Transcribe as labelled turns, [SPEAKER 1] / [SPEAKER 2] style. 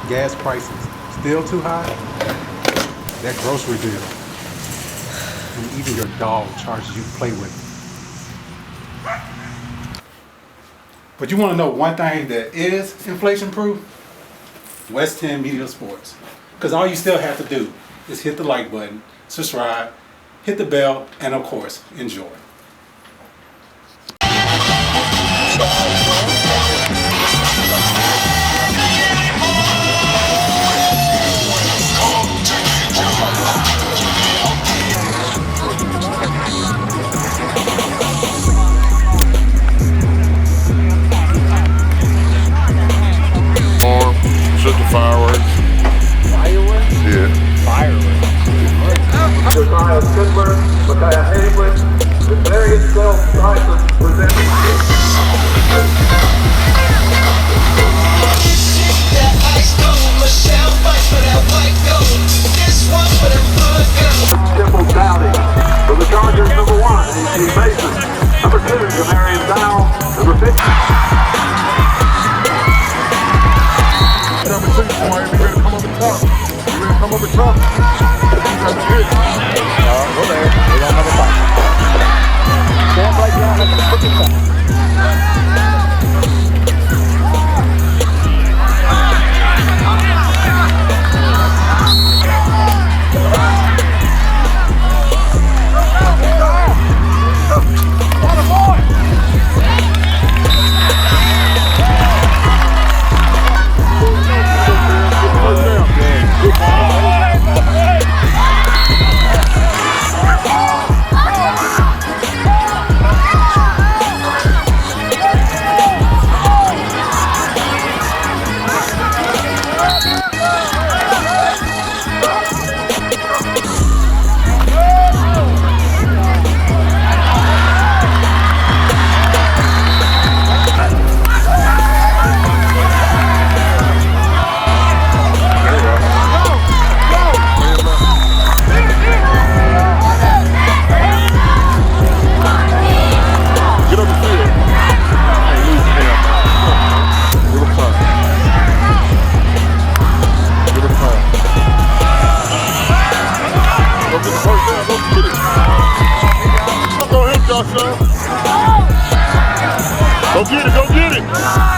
[SPEAKER 1] Gas prices still too high? That grocery bill. And even your dog charges you to play with. But you want to know one thing that is inflation proof? West 10 Media Sports. Because all you still have to do is hit the like button, subscribe, hit the bell, and of course, enjoy.
[SPEAKER 2] Shoot the fireworks.
[SPEAKER 3] Fireworks?
[SPEAKER 2] Yeah.
[SPEAKER 3] Fireworks.
[SPEAKER 4] Josiah Skidler, Micaiah Hayward, the various sales prices presented.
[SPEAKER 5] That ice cold, Michelle fights for that white gold. This one for them good girls.
[SPEAKER 4] Temple Dowdy, for the Chargers, number 1, E.T. Mason. Number 2, Jamarian Dowell. Number 50.
[SPEAKER 2] Number 6, somebody be ready to come up and talk. You ready to come up and talk? That's good.
[SPEAKER 3] Go there. We don't have a fight. Stand right down at the freaking time.
[SPEAKER 2] Go get it, go get it!